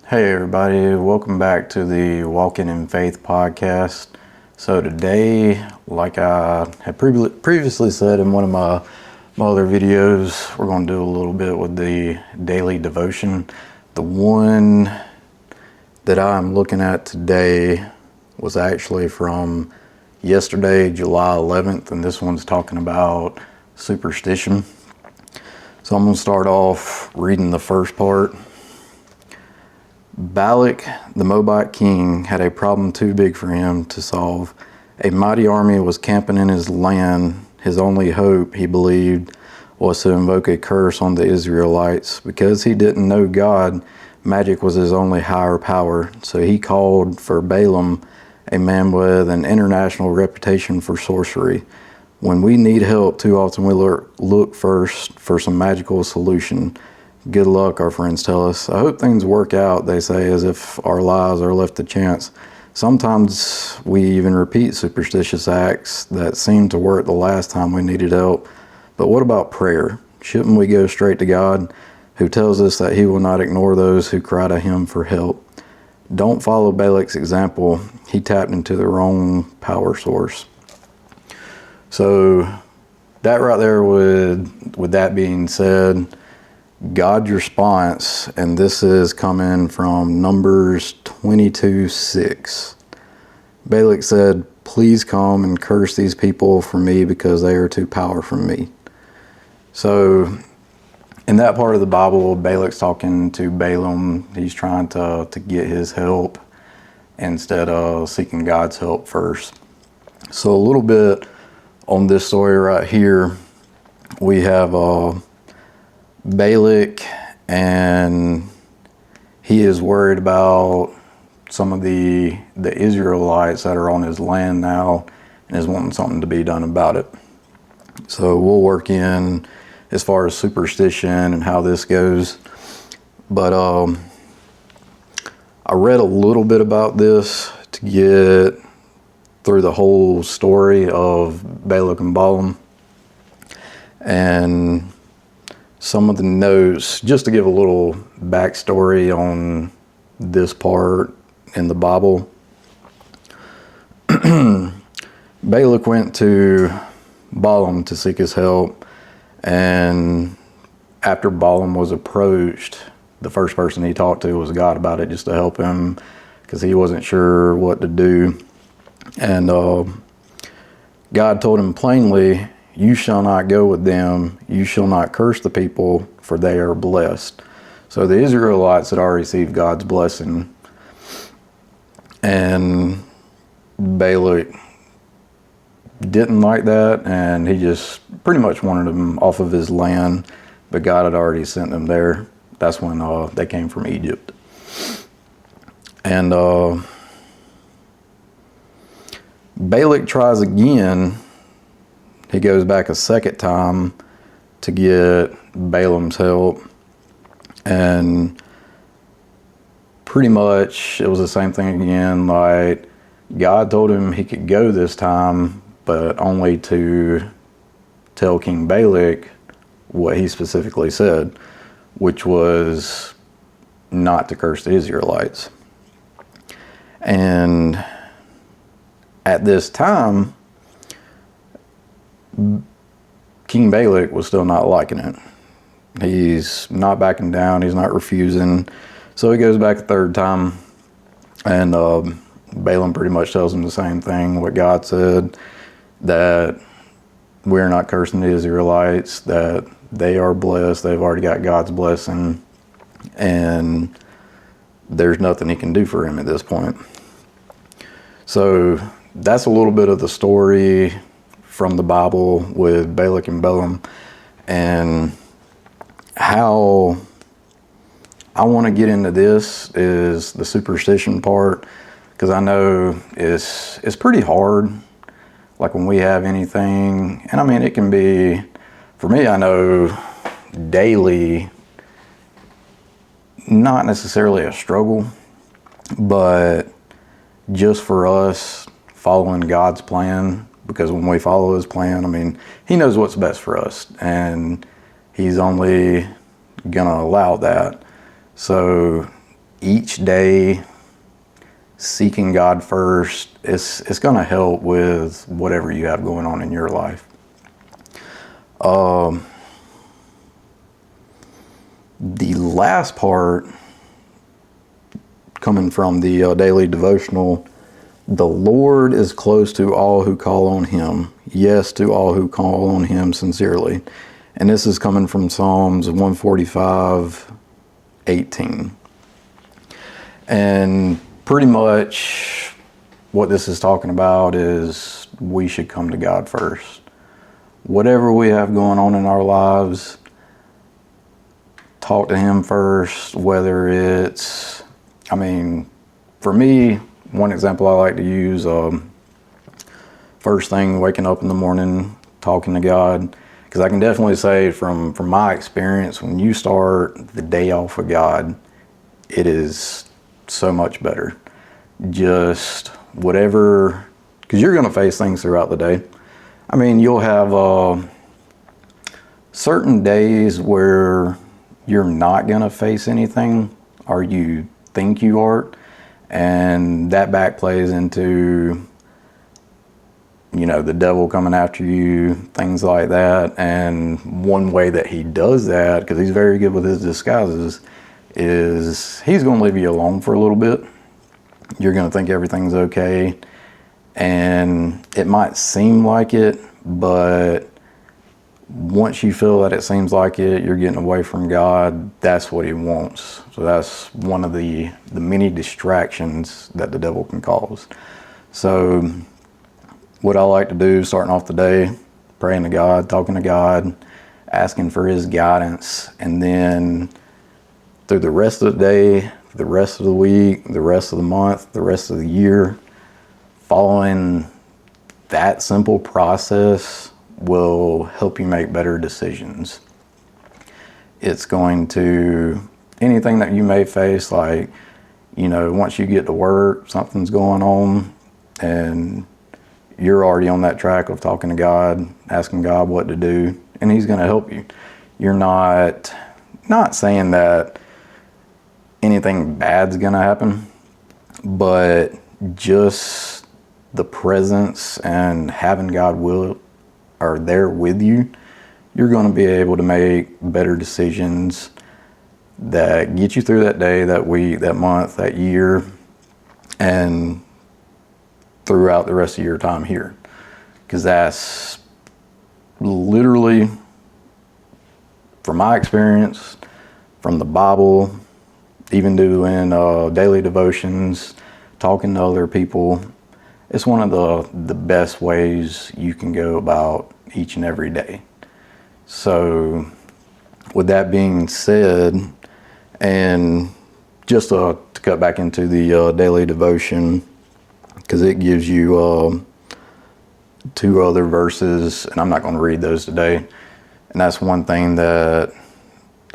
Hey everybody, welcome back to the Walking in Faith podcast. So today, like I had previously said in one of my other videos, we're going to do a little bit with the daily devotion. The one that I'm looking at today was actually from yesterday, July 11th, and this one's talking about superstition. So I'm going to start off reading the first part. Balak, the Moabite king, had a problem too big for him to solve. A mighty army was camping in his land. His only hope, he believed, was to invoke a curse on the Israelites. Because he didn't know God, magic was his only higher power. So he called for Balaam, a man with an international reputation for sorcery. When we need help, too often we look first for some magical solution. Good luck, our friends tell us. I hope things work out, they say, as if our lives are left to chance. Sometimes we even repeat superstitious acts that seemed to work the last time we needed help. But what about prayer? Shouldn't we go straight to God, who tells us that he will not ignore those who cry to him for help? Don't follow Balak's example. He tapped into the wrong power source. So that right there, with that being said, God's response, and this is coming from Numbers 22:6. Balak said, "Please come and curse these people for me because they are too powerful for me." So in that part of the Bible, Balak's talking to Balaam. He's trying to get his help instead of seeking God's help first. So a little bit on this story right here, we have Balak, and he is worried about some of the Israelites that are on his land now and is wanting something to be done about it. So we'll work in as far as superstition and how this goes. But I read a little bit about this to get through the whole story of Balak and Balaam. And some of the notes, just to give a little backstory on this part in the Bible. Balak went to Balaam to seek his help, and after Balaam was approached, the first person he talked to was God about it, just to help him, because he wasn't sure what to do. And God told him plainly, "You shall not go with them. You shall not curse the people, for they are blessed." So the Israelites had already received God's blessing. And Balak didn't like that, and he just pretty much wanted them off of his land. But God had already sent them there. That's when they came from Egypt. And Balak tries again. He goes back a second time to get Balaam's help, and pretty much it was the same thing again. Like, God told him he could go this time, but only to tell King Balak what he specifically said, which was not to curse the Israelites. And at this time, King Balak was still not liking it. He's not backing down. He's not refusing. So he goes back a third time, and Balaam pretty much tells him the same thing, what God said, that we're not cursing the Israelites, that they are blessed. They've already got God's blessing, and there's nothing he can do for him at this point. So that's a little bit of the story from the Bible with Balak and Balaam, and how I want to get into this is the superstition part, because I know it's pretty hard. Like when we have anything, and I mean, it can be, for me, I know daily, not necessarily a struggle, but just for us following God's plan, because when we follow his plan, I mean, he knows what's best for us, and he's only gonna allow that. So each day seeking God first, it's going to help with whatever you have going on in your life. The last part, coming from the daily devotional, the Lord is close to all who call on him. Yes, to all who call on him sincerely. And this is coming from Psalms 145:18. And pretty much what this is talking about is we should come to God first. Whatever we have going on in our lives, talk to him first, whether it's, for me, one example I like to use, first thing, waking up in the morning, talking to God, because I can definitely say from my experience, when you start the day off with God, it is so much better. Just whatever, because you're going to face things throughout the day. You'll have certain days where you're not going to face anything, or you think you aren't, and that back plays into, the devil coming after you, things like that. And one way that he does that, because he's very good with his disguises, is he's going to leave you alone for a little bit. You're going to think everything's okay, and it might seem like it, but once you feel that it seems like it, you're getting away from God, that's what he wants. So that's one of the many distractions that the devil can cause. So what I like to do starting off the day, praying to God, talking to God, asking for his guidance, and then through the rest of the day, the rest of the week, the rest of the month, the rest of the year, following that simple process will help you make better decisions. It's going to, anything that you may face, like, once you get to work, something's going on, and you're already on that track of talking to God, asking God what to do, and he's going to help you. You're not saying that anything bad's going to happen, but just the presence and having God are there with you, you're going to be able to make better decisions that get you through that day, that week, that month, that year, and throughout the rest of your time here. Because that's literally, from my experience, from the Bible, even doing daily devotions, talking to other people, it's one of the best ways you can go about each and every day. So with that being said, and just to cut back into the daily devotion, because it gives you 2 other verses, and I'm not going to read those today. And that's one thing that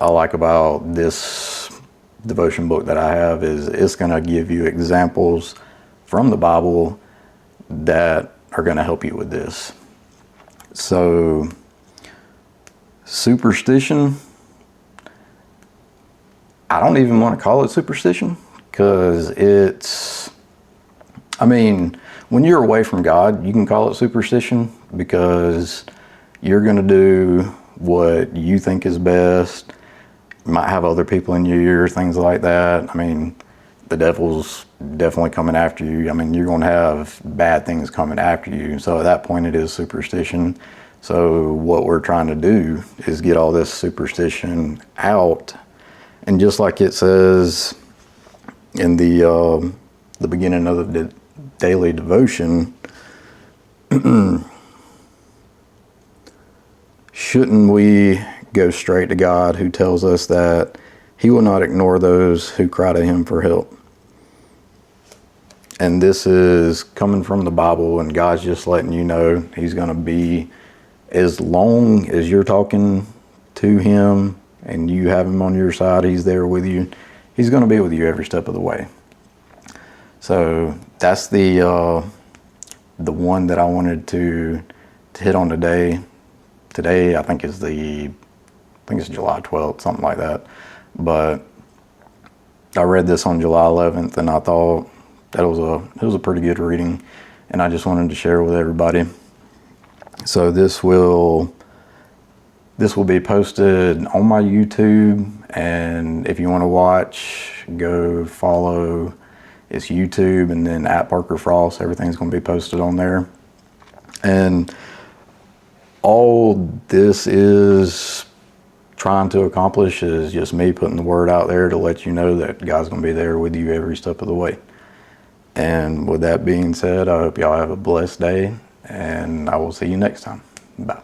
I like about this devotion book that I have, is it's going to give you examples from the Bible that are going to help you with this. So, superstition, I don't even want to call it superstition, because it's, when you're away from God, you can call it superstition, because you're going to do what you think is best. You might have other people in your ear, things like that. The devil's definitely coming after you. You're going to have bad things coming after you. So at that point, it is superstition. So what we're trying to do is get all this superstition out. And just like it says in the beginning of the daily devotion, shouldn't we go straight to God, who tells us that he will not ignore those who cry to him for help? And this is coming from the Bible, and God's just letting you know he's going to be, as long as you're talking to him and you have him on your side, he's there with you. He's going to be with you every step of the way. So that's the one that I wanted to hit on today. Today, I think it's July 12th, something like that. But I read this on July 11th, and I thought that it was a pretty good reading, and I just wanted to share with everybody. So this will be posted on my YouTube, and if you want to watch, go follow. It's YouTube, and then at Parker Frost, everything's going to be posted on there. And all this is trying to accomplish is just me putting the word out there to let you know that God's going to be there with you every step of the way. And with that being said, I hope y'all have a blessed day, and I will see you next time. Bye.